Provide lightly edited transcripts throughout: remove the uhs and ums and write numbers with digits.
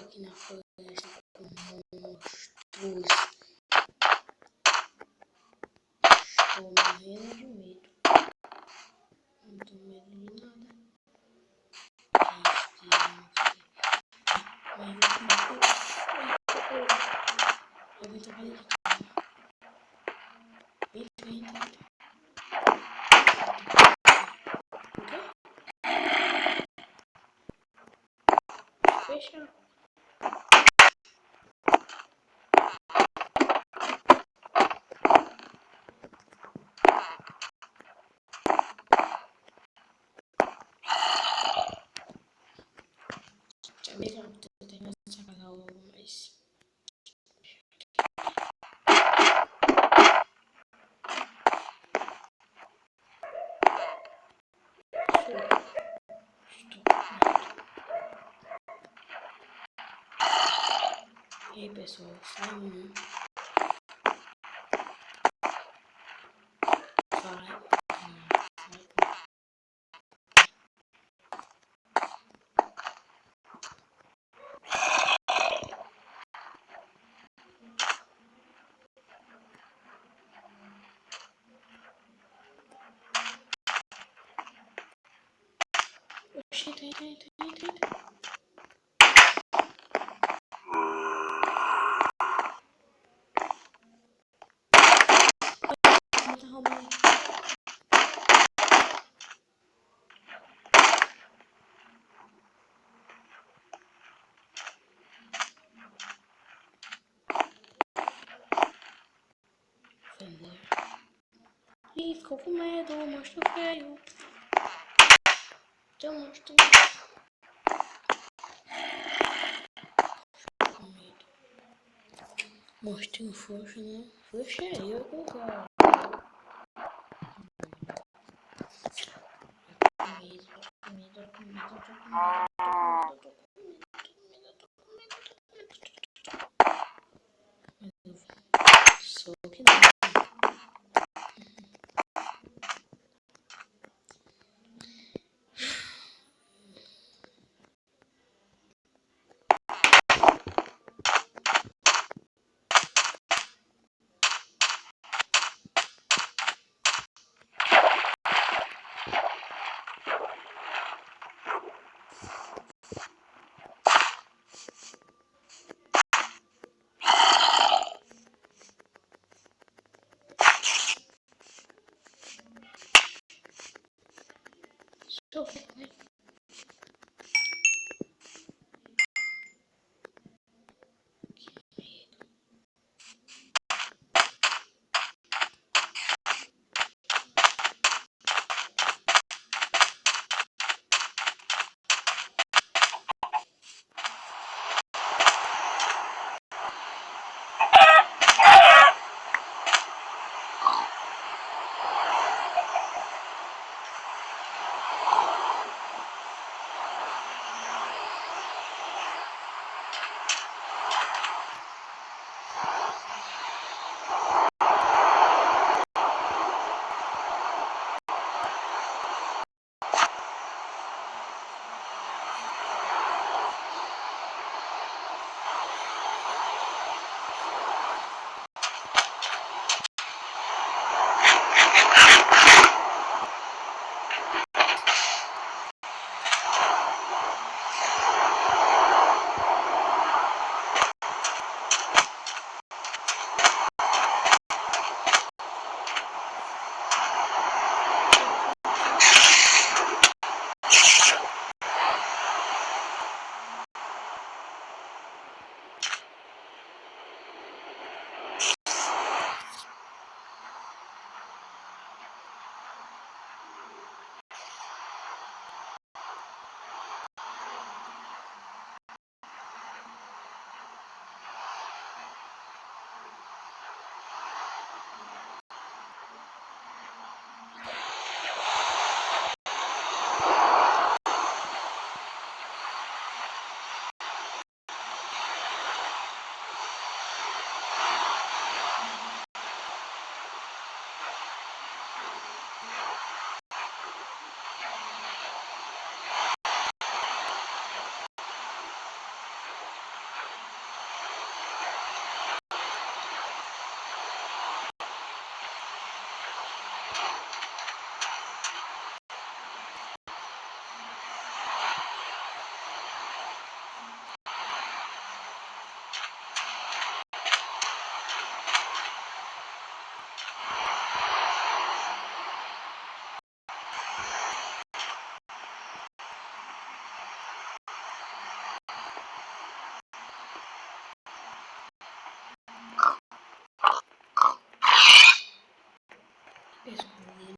aqui na floresta com monstros. Estou morrendo de medo. Não tenho medo de nada. Eu vou trabalhar aqui. Vem. O quê? Fecha. É melhor eu tenho essa casa logo, mas... E aí, pessoal, sai um. Oxi, entra. Tá roubando. Ih, ficou com medo, monstro feio. Tem um monstro. Com medo. Monstrinho frouxo, né? Frouxo é eu, cara. Com medo. Só que não.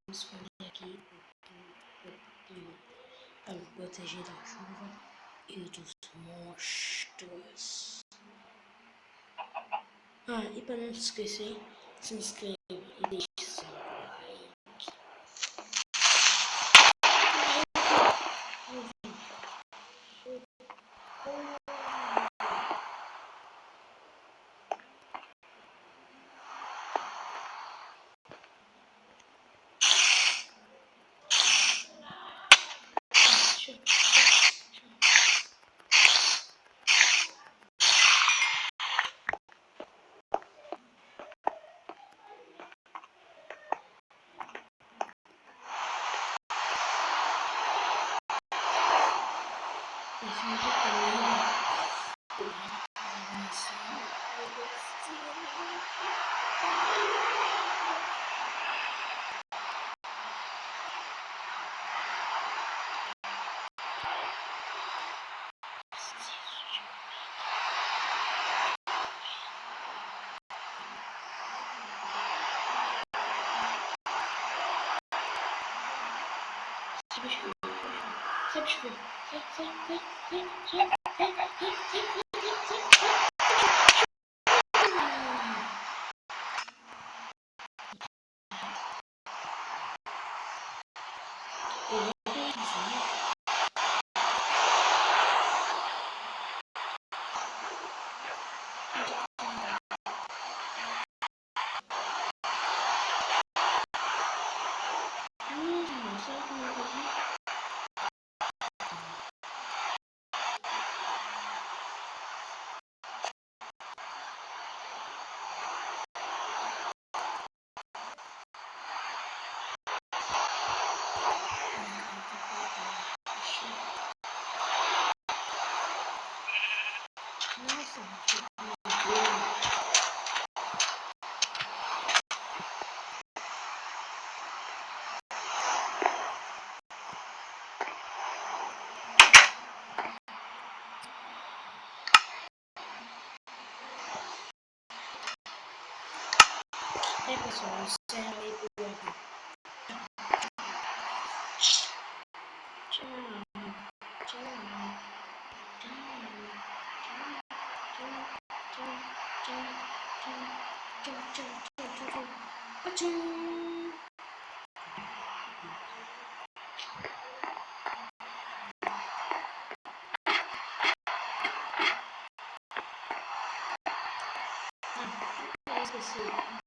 Escolher aqui para me proteger da chuva e dos monstros. E para não se esquecer, se inscreva e deixe seu like. Pessoal, encerra aí por aqui. Tchau. Esqueci.